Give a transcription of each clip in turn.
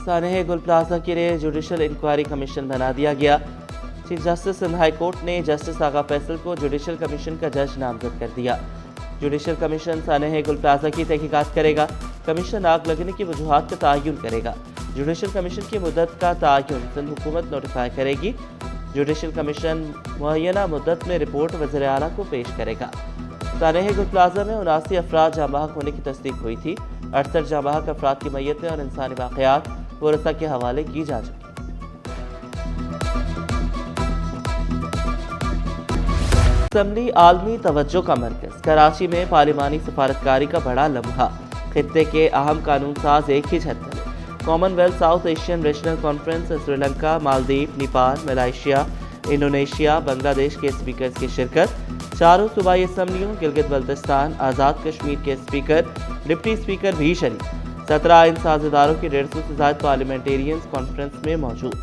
सानेह गुल प्लाजा के लिए जुडिशल इंक्वायरी कमीशन बना दिया गया। Chief justice Sindh high court ने जस्टिस आगा फैसल को जुडिशल कमीशन का जज नामजद कर दिया। जुडिशल कमीशन सानेह गुल प्लाजा की तहकीकात करेगा। कमीशन आग लगने की वजूहात का तयन करेगा। जुडिशल कमीशन की मुद्दत का तयन सिंध हुकूमत नोटिफाई करेगी। जुडिशल कमीशन मुअय्यना मुद्दत में रिपोर्ट वज़ीर आला को पेश करेगा। सानेह गुल प्लाजा में 79 अफराद जाँ बहक होने की तस्दीक हुई थी। 68 जाँ बहक अफराद की मैयतें और इंसानी वाक़यात वरसा के हवाले की जा चुकी। असम्बली आलमी तवज्जो का मरकज। कराची में पार्लिमानी सफारतकारी का बड़ा लम्हा। खित्ते के अहम कानून साज एक ही छत तले। Commonwealth south Asian regional conference Sri Lanka, Maldives, Nepal, Malaysia, Indonesia, Bangladesh के स्पीकर्स की शिरकत। चारों सूबाई असम्बलियों, गिलगित बल्तिस्तान, आज़ाद कश्मीर के स्पीकर, डिप्टी स्पीकर भी शरीक। 17 इन साझेदारों की 150 से ज़ायद पार्लियामेंटेरियंस कॉन्फ्रेंस में मौजूद।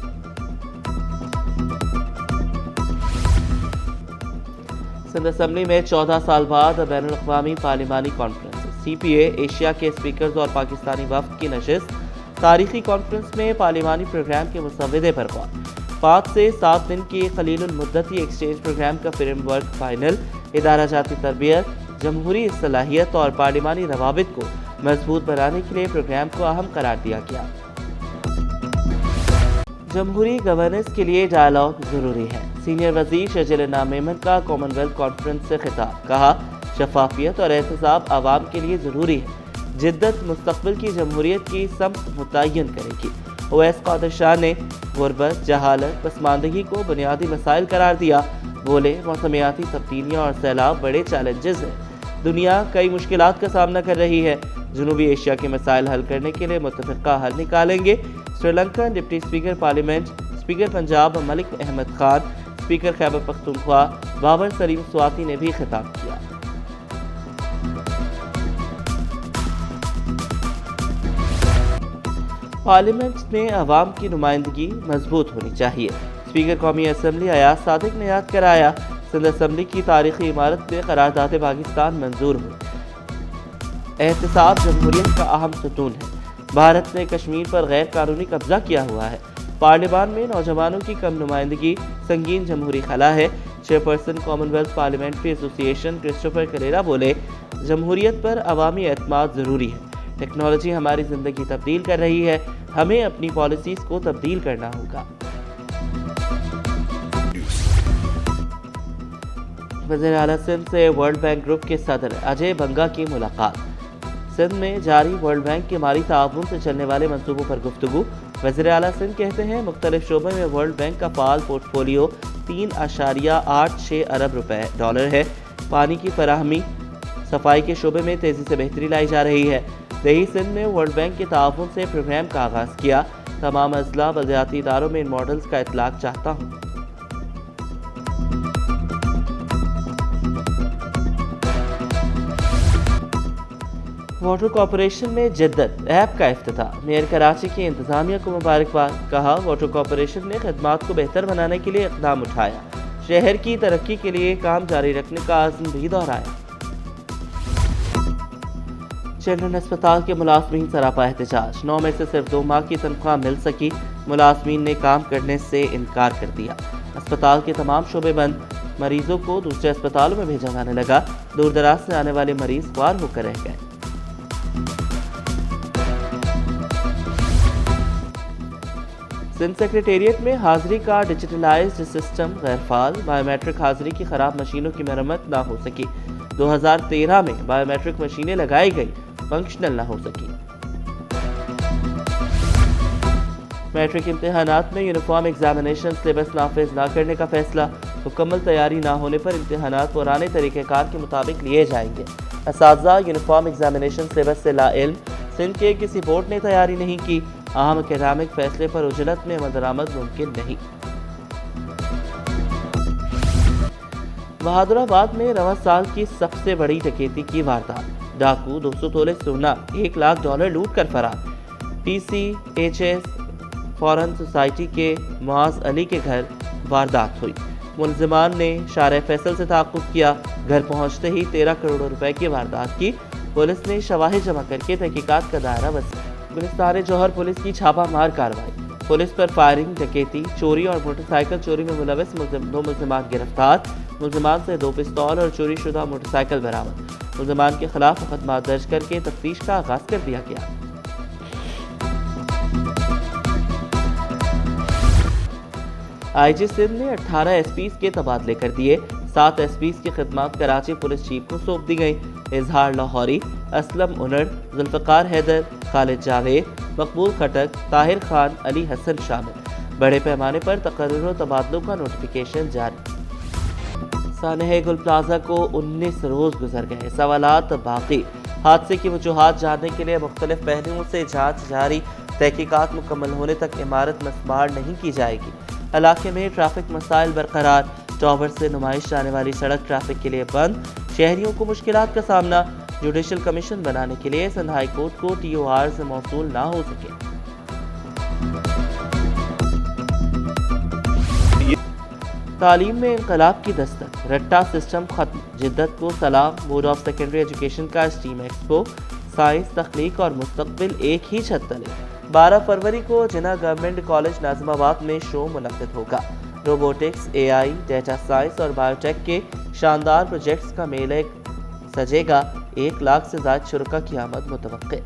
सिंध असम्बली में 14 साल बाद बैनुल अक़वामी पार्लिमानी कॉन्फ्रेंस। CPA एशिया के स्पीकर्स और पाकिस्तानी वफ़द की नशिस्त। तारीखी कॉन्फ्रेंस में पार्लिमानी प्रोग्राम के मुसव्वदे पर गौर। 5 से 7 दिन की खलीलुल मुद्दती एक्सचेंज प्रोग्राम का फ्रेमवर्क फाइनल। इदारा जाती तरबियत, जमहूरी सलाहियत और पार्लिमानी रवाबित को मजबूत बनाने के लिए प्रोग्राम को अहम करार दिया गया। जमहूरी गवर्नेंस के लिए डायलॉग जरूरी है। सीनियर वजीर शजील इनाम मेमन का कॉमनवेल्थ कॉन्फ्रेंस से खिताब। कहा, शफाफियत और एहतसाब आवाम के लिए ज़रूरी है। जिद्दत मुस्तकबिल की जमहूरियत की समत मुतय्यन करेगी। ओवैस कादिर शाह ने गुर्बत, जहालत, पसमानदगी को बुनियादी मसाइल करार दिया। बोले, मौसमियाती तब्दीलियाँ और सैलाब बड़े चैलेंजेस हैं। दुनिया कई मुश्किलात का सामना कर रही है। जनूबी एशिया के मसाइल हल करने के लिए मुत्तफ़िक़ा हल निकालेंगे। Sri Lankan deputy speaker parliament, speaker Punjab Malik Ahmad Khan, speaker Khyber Pakhtunkhwa Babar Saleem Swati ने भी खिताब किया। पार्लियामेंट में अवाम की नुमाइंदगी मजबूत होनी चाहिए। स्पीकर कौमी असम्बली अयाज सादिक ने याद कराया, सिंध असम्बली की तारीखी इमारत में करारदाद पाकिस्तान मंजूर हुई। एहतसाब जमहूरियत का अहम सतून है। भारत ने कश्मीर पर गैर कानूनी कब्जा किया हुआ है। पार्लियामान में नौजवानों की कम नुमाइंदगी संगीन जमहूरी खला है। Chairperson Commonwealth parliamentary association Christopher Karera बोले, जमहूरियत पर अवामी एतमाद ज़रूरी है। टेक्नोलॉजी हमारी ज़िंदगी तब्दील कर रही है। हमें अपनी पॉलिसीज़ को तब्दील करना होगा। वज़ीर आला सिंध से वर्ल्ड बैंक ग्रुप के सदर अजय बंगा की मुलाकात। सिंध में जारी वर्ल्ड बैंक के माली ताउन से चलने वाले मंसूबों पर गुफ्तगू। वज़ीर आला सिंध कहते हैं, मुख्तलिफ शोबों में वर्ल्ड बैंक का फाल पोर्टफोलियो 3.86 अरब डॉलर है। पानी की फराहमी, सफाई के शोबे में तेज़ी से बेहतरी लाई जा रही है। दही सिंध में वर्ल्ड बैंक के ताउन से प्रोग्राम का आगाज़ किया। तमाम अजला बलदियाती इदारों में इन मॉडल्स का इतलाक चाहता हूँ। वाटर कॉरपोरेशन में जिद्दत, ऐप का इफ्तिताह। मेयर कराची की इंतजामिया को मुबारकबाद। कहा, वाटर कॉरपोरेशन ने खदमात को बेहतर बनाने के लिए इक़दाम उठाया। शहर की तरक्की के लिए काम जारी रखने का आज़म भी दोहराया। चिल्ड्रन अस्पताल के मुलाजमीन सरापा एहतजाज। 9 में से सिर्फ 2 माह की तनख्वाह मिल सकी। मुलाजमीन ने काम करने से इनकार कर दिया। अस्पताल के तमाम शोबे बंद। मरीजों को दूसरे अस्पतालों में भेजा जाने लगा। दूर दराज से आने वाले मरीज ख्वार होकर रह गए। सिंध सेक्रेटेरिएट में हाजिरी का डिजिटलाइज्ड सिस्टम गैरफाल। बायोमेट्रिक हाजिरी की खराब मशीनों की मरम्मत ना हो सकी। 2013 में बायोमेट्रिक मशीनें लगाई गई, फंक्शनल ना हो सकी। मैट्रिक इम्तिहानात में यूनिफॉर्म एग्जामिनेशन सिलेबस नाफिज ना करने का फैसला। मुकम्मल तैयारी ना होने पर इम्तिहानात पुराने तरीक़ेकार के मुताबिक लिए जाएंगे। असातिज़ा यूनिफॉर्म एग्जामिनेशन सिलेबस से लाइल्म। सिंध के किसी बोर्ड ने तैयारी नहीं की। अहम एकेडमिक फैसले पर उजलत में अमल मुमकिन नहीं। बहादुराबाद में रवा साल की सबसे बड़ी डकैती की वारदात। डाकू 200 तोले सोना, $1,00,000 लूट कर फरार। PCHS फॉरेन सोसाइटी के मुआज अली के घर वारदात हुई। मुलजिमान ने शारे फैसल से ताक़ुब किया। घर पहुंचते ही 13 करोड़ रुपए की वारदात की। पुलिस ने शवाहिद जमा करके तहकीकात का दायरा वसी। गुलिस्तान जौहर पुलिस की छापामार कार्रवाई। पुलिस पर फायरिंग, डकैती, चोरी और मोटरसाइकिल चोरी में मुलविस दो मुल्जिमान गिरफ्तार। मुल्जिमान से 2 पिस्तौल और चोरी शुदा मोटरसाइकिल बरामद। मुल्जिमान के खिलाफ मुकदमा दर्ज करके तफ्तीश का आगाज कर दिया गया। आईजी सिंध ने 18 एसपीज के तबादले कर दिए। 7 एसपीज की खिदमत कराची पुलिस चीफ को सौंप दी गई। इजहार लाहौरी, असलम उनड़, जुल्फकार हैदर, खालिद जावेद, मकबूल खटक, ताहिर खान, अली हसन शामिल। बड़े पैमाने पर तकर्रुर और तबादलों का नोटिफिकेशन जारी। सानह गुल प्लाजा को 19 रोज गुजर गए, सवालात बाकी। हादसे की वजूहात जानने के लिए मुख्तलिफ पहलुओं से जांच जारी। तहकीकात मुकम्मल होने तक इमारत मस्मार नहीं की जाएगी। इलाके में ट्रैफिक मसाइल बरकरार। टावर से नुमाइश जाने वाली सड़क ट्रैफिक के लिए बंद। शहरियों को मुश्किलात का सामना। जुडिशल कमीशन बनाने के लिए सिंध हाई कोर्ट को TOR से मौसूल ना हो सके। तालीम में इनकलाब की दस्तक, रट्टा सिस्टम खत्म। जिद्दत को सलाम। बोर्ड ऑफ सेकेंडरी एजुकेशन का स्टीम एक्सपो, साइंस, तख्लीक और मुस्तकबिल एक ही छत तले। 12 फरवरी को जिना गवर्नमेंट कॉलेज नाजिमाबाद में शो मुनक्किद होगा। रोबोटिक्स, AI, डेटा साइंस और बायोटेक के शानदार प्रोजेक्ट्स का मेला सजेगा। 1 लाख से ज़्यादा शुरका की आमद मुतवक्के।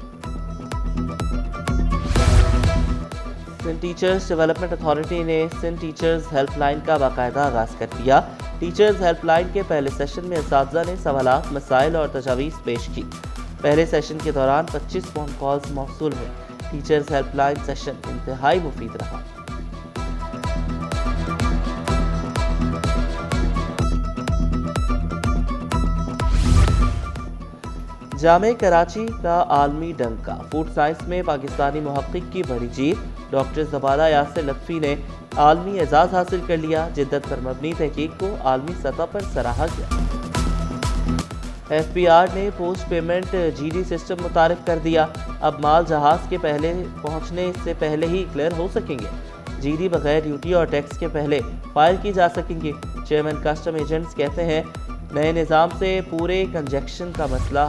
सिंध टीचर्स डेवलपमेंट अथॉरिटी ने सिंध टीचर्स हेल्पलाइन का बाकायदा आगाज़ कर दिया। टीचर्स हेल्पलाइन के पहले सेशन में असातिज़ा ने सवालात, मसाइल और तजावीज़ पेश की। पहले सेशन के दौरान 25 फ़ोन कॉल्स मौसूल हुए। टीचर्स हेल्पलाइन सेशन इंतहाई मुफीद रहा। जामे कराची का आलमी डंका। फूड साइंस में पाकिस्तानी मुहक्किक की बड़ी जीत। डॉक्टर ज़बादा यासिर लत्फ़ी ने आलमी एजाज़ हासिल कर लिया। जिद्दत पर मबनी तहकीक को आलमी सतह पर सराहा गया। FBR ने पोस्ट पेमेंट GD सिस्टम मुतारिफ कर दिया। अब माल जहाज के पहले पहुंचने से पहले ही क्लियर हो सकेंगे। GD बगैर ड्यूटी और टैक्स के पहले फाइल की जा सकेंगे। चेयरमैन कस्टम एजेंट्स कहते हैं नए निज़ाम से पूरे कंजक्शन का मसला।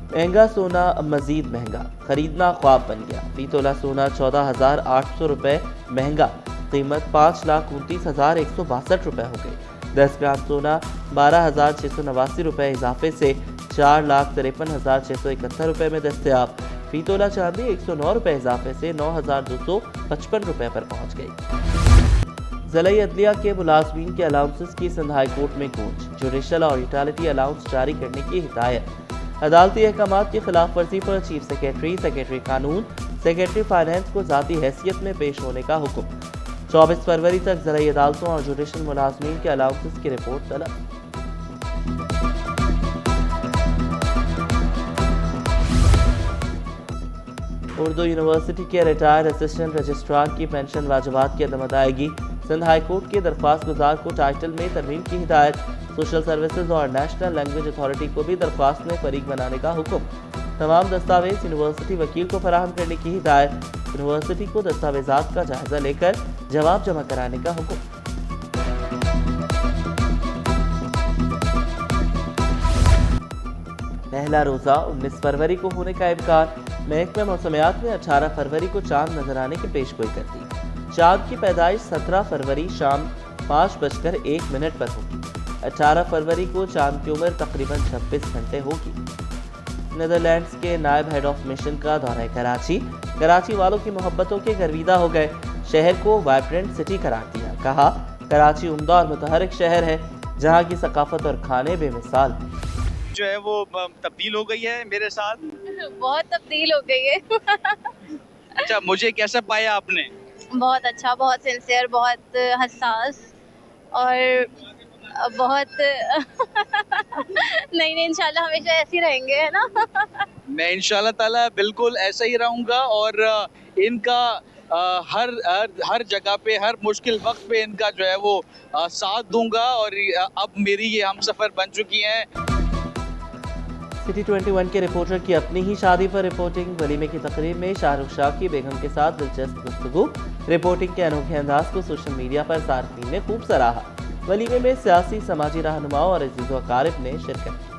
महंगा सोना मजीद महंगा, खरीदना ख्वाब बन गया। फी तोला सोना 14,800 रुपये महंगा, कीमत 5,29,162 रुपये हो गई। 10 ग्राम सोना 12,689 रुपये इजाफे से 4,53,671 रुपये में दस्तयाब। फी तोला चांदी 109 रुपये इजाफे से 9,255 रुपये पर पहुँच गई। ज़िला अदलिया के मुलाजमीन के अलाउंसेस की सिंध हाई कोर्ट में गूंज। जुडिशल और यूटिलिटी अलाउंस जारी करने की हिदायत। अदालती अहकामात की खिलाफ वर्जी पर चीफ सेक्रेटरी, सेक्रेटरी कानून, सेक्रेटरी फाइनेंस को ज़ाती हैसियत में पेश होने का हुक्म। 24 फरवरी तक ज़िला अदालतों और जुडिशल मुलाजमीन के अलाउंसेस की रिपोर्ट तलब। उर्दू यूनिवर्सिटी के रिटायर्ड असिस्टेंट रजिस्ट्रार की पेंशन वाजिबात की अदम अदायगी। सिंध हाई कोर्ट के दरख्वास्त गुजार को टाइटल में तरमीम की हिदायत। सोशल सर्विसेज और नेशनल लैंग्वेज अथॉरिटी को भी दरख्वास्त में फरीक बनाने का हुक्म। तमाम दस्तावेज यूनिवर्सिटी वकील को फराहम करने की हिदायत। यूनिवर्सिटी को दस्तावेजात का जायजा लेकर जवाब जमा कराने का हुक्म। पहला रोज़ा 19 फरवरी को होने का इम्कान। महकमे मौसमियात ने 18 फरवरी को चांद नजर आने की पेशगोई कर दी। चांद की पैदाइश 17 फरवरी शाम 5:01 पर होगी। 18 फरवरी को चांद की उम्र तकरीबन 26 घंटे होगी। नीदरलैंड्स के नायब हेड ऑफ मिशन का दौरा कराची। कराची वालों की मोहब्बतों के गर्विदा हो गए। शहर को वाइब्रेंट सिटी करार दिया। कहा कराची उम्दा और मुतहरिक शहर है जहाँ की सकाफत और खाने बेमिसाल। जो है वो तब्दील हो गई है मेरे साथ। बहुत तब्दील हो गई है। अच्छा, मुझे कैसे पाया आपने? बहुत अच्छा, बहुत सिंसियर, बहुत हसास और बहुत नहीं इंशाल्लाह हमेशा ऐसे ही रहेंगे, है ना। मैं इंशाल्लाह ताला बिल्कुल ऐसा ही रहूँगा और इनका हर जगह पे, हर मुश्किल वक्त पे इनका जो है वो साथ दूंगा और अब मेरी ये हमसफर बन चुकी हैं। सिटी 21 के रिपोर्टर की अपनी ही शादी पर रिपोर्टिंग। वलीमे की तकरीब में शाहरुख शाह की बेगम के साथ दिलचस्प गुफ्तगू। रिपोर्टिंग के अनोखे अंदाज को सोशल मीडिया पर सार्फिन ने खूब सराहा। वलीमे में सियासी, समाजी रहनुमाओं और अजीज़ व अकारिब ने शिरकत की।